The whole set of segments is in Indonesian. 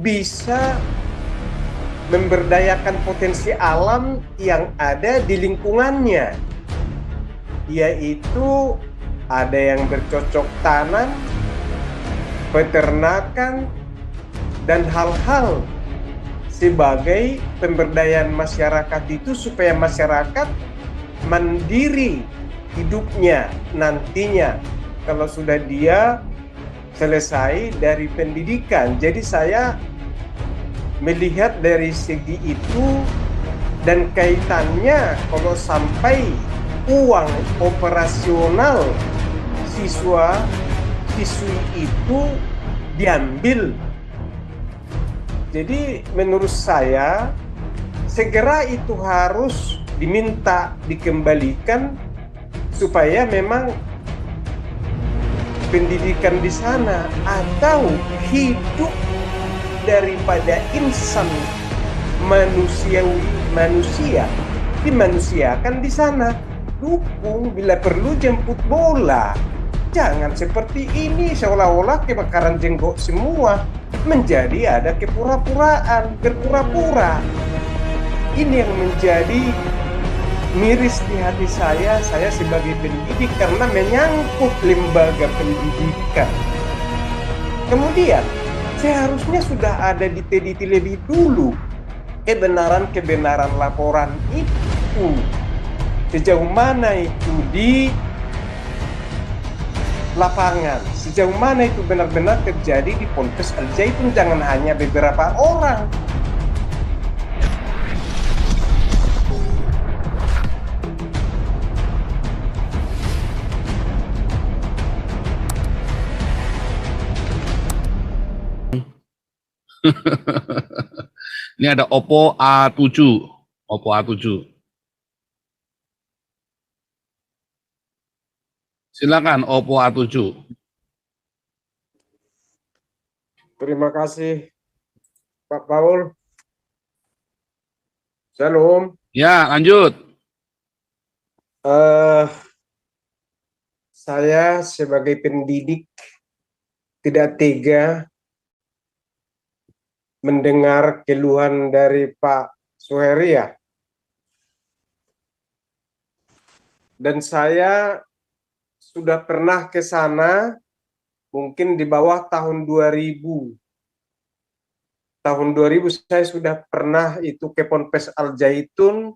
bisa memberdayakan potensi alam yang ada di lingkungannya, yaitu ada yang bercocok tanam, peternakan, dan hal-hal sebagai pemberdayaan masyarakat itu supaya masyarakat mandiri hidupnya nantinya kalau sudah dia selesai dari pendidikan. Jadi saya melihat dari segi itu, dan kaitannya kalau sampai uang operasional siswa siswi itu diambil. Jadi menurut saya segera itu harus diminta dikembalikan supaya memang pendidikan di sana atau hidup daripada insan manusia dimanusiakan di sana. Dukung, bila perlu jemput bola. Jangan seperti ini seolah-olah kebakaran jenggot semua, menjadi ada kepura-puraan, berpura-pura. Ini yang menjadi miris di hati saya sebagai pendidik, karena menyangkut lembaga pendidikan. Kemudian seharusnya sudah ada diteliti lebih dulu kebenaran laporan itu, sejauh mana itu di lapangan, sejauh mana itu benar-benar terjadi di Ponpes Al Zaitun, jangan hanya beberapa orang. Ini ada Oppo A7. Oppo A7. Silakan Oppo A7. Terima kasih Pak Paul. Shalom. Ya, lanjut. Saya sebagai pendidik tidak tega mendengar keluhan dari Pak Suheri ya. Dan saya sudah pernah ke sana mungkin di bawah tahun 2000. Tahun 2000 saya sudah pernah itu ke Ponpes Al Zaitun,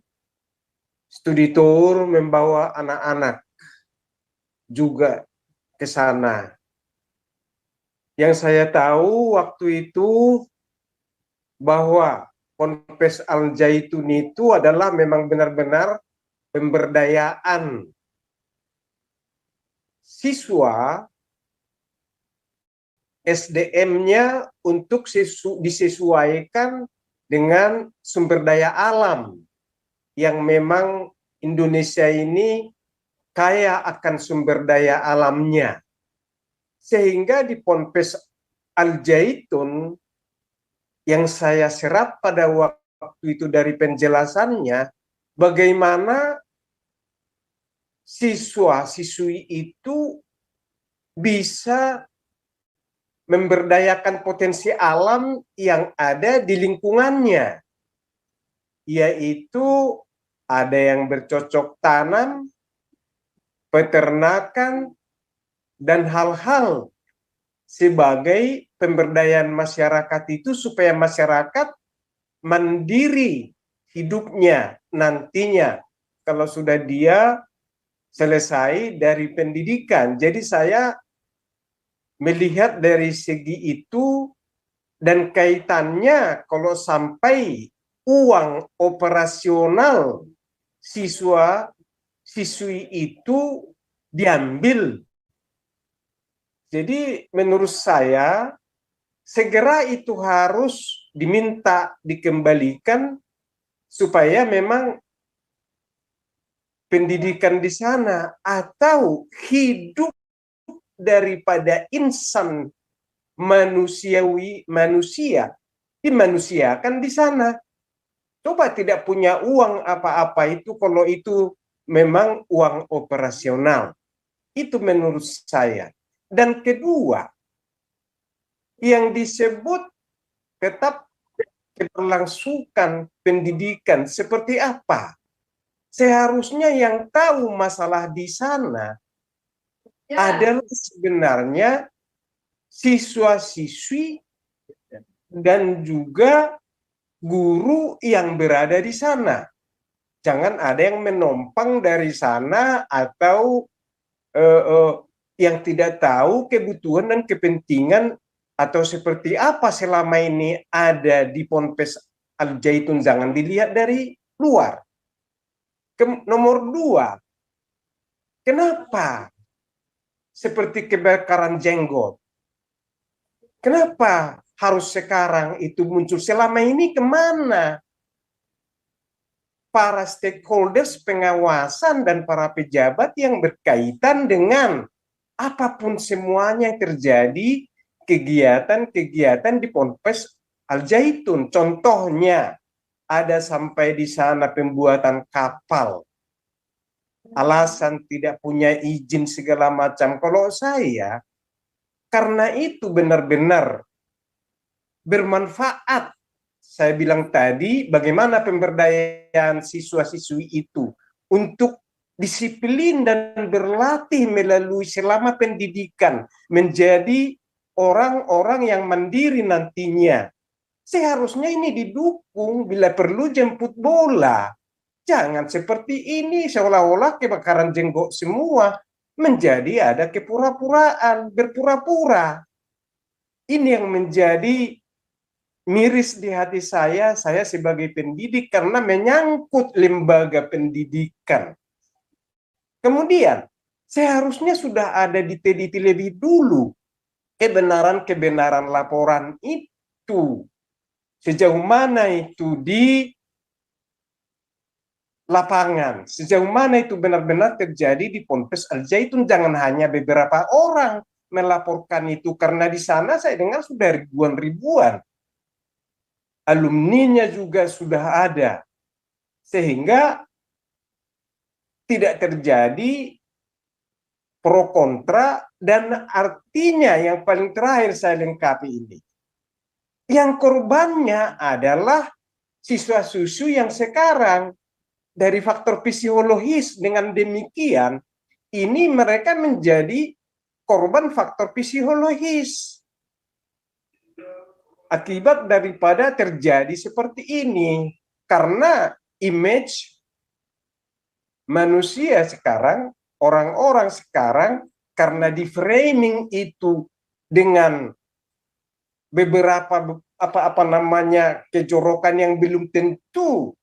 studi tour membawa anak-anak juga ke sana. Yang saya tahu waktu itu bahwa Ponpes Al Zaitun itu adalah memang benar-benar pemberdayaan siswa, SDM-nya untuk disesuaikan dengan sumber daya alam yang memang Indonesia ini kaya akan sumber daya alamnya. Sehingga di Ponpes Al Zaitun yang saya serap pada waktu itu dari penjelasannya, bagaimana siswa-siswi itu bisa memberdayakan potensi alam yang ada di lingkungannya, yaitu ada yang bercocok tanam, peternakan, dan hal-hal sebagai pemberdayaan masyarakat itu supaya masyarakat mandiri hidupnya nantinya kalau sudah dia selesai dari pendidikan. Jadi saya melihat dari segi itu, dan kaitannya kalau sampai uang operasional siswa siswi itu diambil. Jadi menurut saya segera itu harus diminta dikembalikan supaya memang pendidikan di sana atau hidup daripada insan manusia dimanusiakan di sana. Coba tidak punya uang apa-apa itu kalau itu memang uang operasional. Itu menurut saya. Dan kedua, yang disebut tetap keberlangsungan pendidikan seperti apa. Seharusnya yang tahu masalah di sana adalah sebenarnya siswa-siswi dan juga guru yang berada di sana. Jangan ada yang menumpang dari sana atau yang tidak tahu kebutuhan dan kepentingan atau seperti apa selama ini ada di Ponpes Al Zaitun. Jangan dilihat dari luar. Nomor dua, kenapa seperti kebakaran jenggot? Kenapa harus sekarang itu muncul? Selama ini kemana para stakeholders pengawasan dan para pejabat yang berkaitan dengan apapun semuanya yang terjadi kegiatan-kegiatan di Ponpes Al Zaitun? Contohnya, ada sampai di sana pembuatan kapal. Alasan tidak punya izin segala macam. Kalau saya, karena itu benar-benar bermanfaat. Saya bilang tadi, bagaimana pemberdayaan siswa-siswi itu untuk disiplin dan berlatih melalui selama pendidikan menjadi orang-orang yang mandiri nantinya. Seharusnya ini didukung, bila perlu jemput bola. Jangan seperti ini seolah-olah kebakaran jenggot semua menjadi ada kepura-puraan, berpura-pura. Ini yang menjadi miris di hati saya sebagai pendidik karena menyangkut lembaga pendidikan. Kemudian seharusnya sudah ada diteliti lebih dulu kebenaran-kebenaran laporan itu. Sejauh mana itu di lapangan, sejauh mana itu benar-benar terjadi di Ponpes Al Zaitun. Jangan hanya beberapa orang melaporkan itu, karena di sana saya dengar sudah ribuan. Alumninya juga sudah ada, sehingga tidak terjadi pro kontra. Dan artinya yang paling terakhir saya lengkapi ini, yang korbannya adalah siswa-siswi yang sekarang dari faktor psikologis. Dengan demikian, ini mereka menjadi korban faktor psikologis akibat daripada terjadi seperti ini. Karena image manusia sekarang, orang-orang sekarang, karena di framing itu dengan beberapa kejorokan yang belum tentu,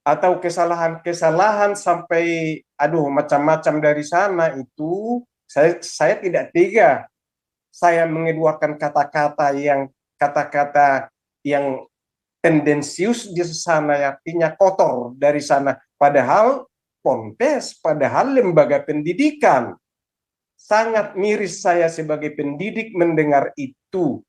atau kesalahan-kesalahan sampai macam-macam dari sana, itu saya tidak tega saya mengeluarkan kata-kata yang tendensius di sana, artinya kotor dari sana, padahal Ponpes, padahal lembaga pendidikan. Sangat miris saya sebagai pendidik mendengar itu.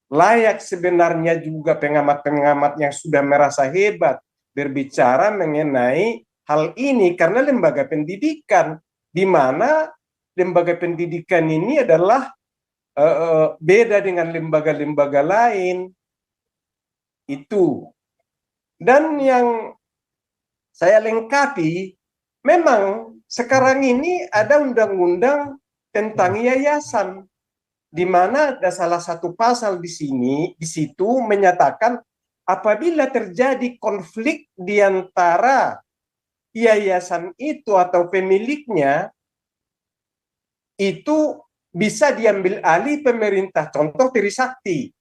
Layak sebenarnya juga pengamat-pengamat yang sudah merasa hebat berbicara mengenai hal ini, karena lembaga pendidikan, di mana lembaga pendidikan ini adalah beda dengan lembaga-lembaga lain itu. Dan yang saya lengkapi, memang sekarang ini ada undang-undang tentang yayasan, di mana ada salah satu pasal di situ menyatakan apabila terjadi konflik di antara yayasan itu atau pemiliknya, itu bisa diambil alih pemerintah. Contoh Trisakti,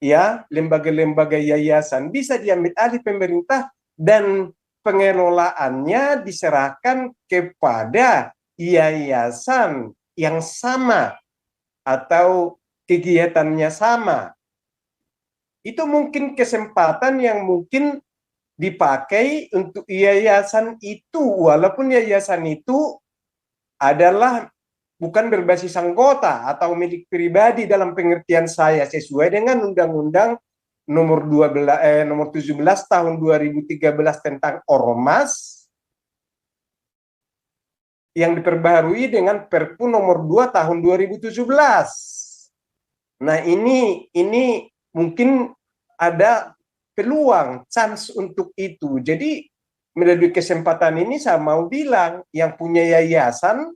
ya, lembaga-lembaga yayasan bisa diambil alih pemerintah dan pengelolaannya diserahkan kepada yayasan yang sama atau kegiatannya sama. Itu mungkin kesempatan yang mungkin dipakai untuk yayasan itu, walaupun yayasan itu adalah bukan berbasis anggota atau milik pribadi dalam pengertian saya, sesuai dengan Undang-Undang nomor 17 tahun 2013 tentang Ormas yang diperbaharui dengan Perpu nomor 2 tahun 2017. Nah, ini mungkin ada peluang, chance untuk itu. Jadi melalui kesempatan ini saya mau bilang yang punya yayasan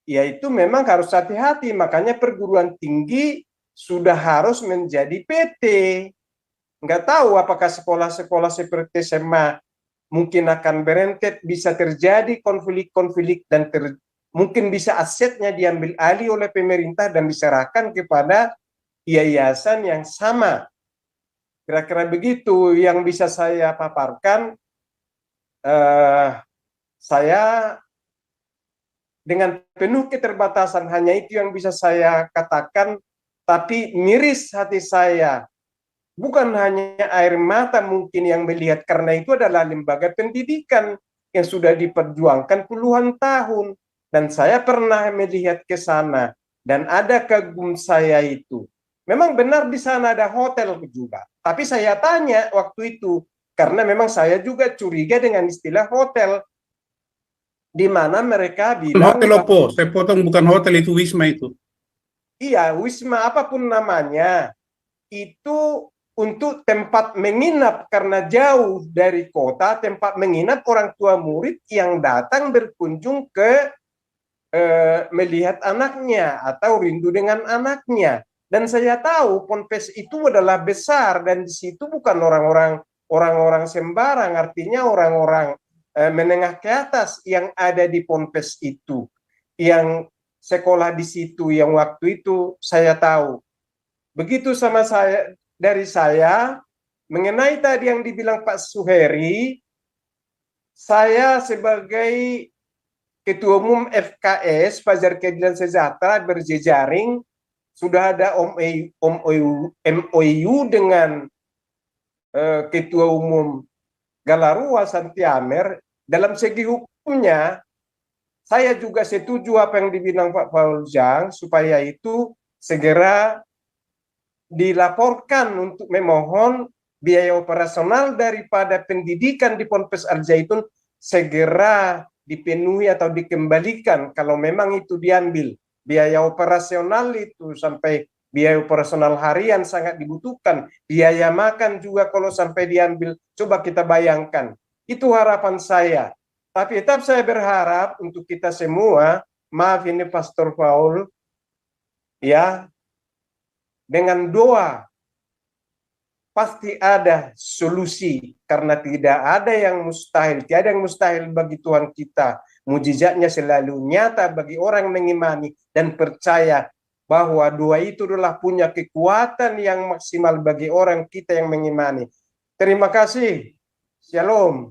yaitu memang harus hati-hati. Makanya perguruan tinggi sudah harus menjadi PT. Nggak tahu apakah sekolah-sekolah seperti SMA mungkin akan berentet, bisa terjadi konflik-konflik dan mungkin bisa asetnya diambil alih oleh pemerintah dan diserahkan kepada yayasan yang sama. Kira-kira begitu yang bisa saya paparkan. Saya dengan penuh keterbatasan hanya itu yang bisa saya katakan, tapi miris hati saya. Bukan hanya air mata mungkin yang melihat, karena itu adalah lembaga pendidikan yang sudah diperjuangkan puluhan tahun. Dan saya pernah melihat ke sana, dan ada kagum saya itu. Memang benar di sana ada hotel juga. Tapi saya tanya waktu itu, karena memang saya juga curiga dengan istilah hotel, di mana mereka bilang, Hotel Oppo, saya potong, bukan hotel itu, Wisma itu. iya, Wisma apapun namanya, itu untuk tempat menginap karena jauh dari kota, tempat menginap orang tua murid yang datang berkunjung ke melihat anaknya atau rindu dengan anaknya. Dan saya tahu Ponpes itu adalah besar dan di situ bukan orang-orang sembarang, artinya orang-orang menengah ke atas yang ada di Ponpes itu, yang sekolah di situ, yang waktu itu saya tahu. Begitu sama saya, dari saya mengenai tadi yang dibilang Pak Suheri, saya sebagai Ketua Umum FKS Fajar Keadilan Sejahtera berjejaring sudah ada MOU dengan Ketua Umum Galarua Santi Amer. Dalam segi hukumnya saya juga setuju apa yang dibilang Pak Fauzan, supaya itu segera dilaporkan untuk memohon biaya operasional daripada pendidikan di Ponpes Al Zaitun segera dipenuhi atau dikembalikan kalau memang itu diambil. Biaya operasional itu sampai biaya operasional harian sangat dibutuhkan. Biaya makan juga kalau sampai diambil, coba kita bayangkan. Itu harapan saya. Tapi tetap saya berharap untuk kita semua, maaf ini Pastor Paul, ya, dengan doa pasti ada solusi, karena tidak ada yang mustahil, tiada yang mustahil bagi Tuhan kita. Mujizatnya selalu nyata bagi orang mengimani dan percaya bahwa doa itu adalah punya kekuatan yang maksimal bagi orang kita yang mengimani. Terima kasih. Shalom.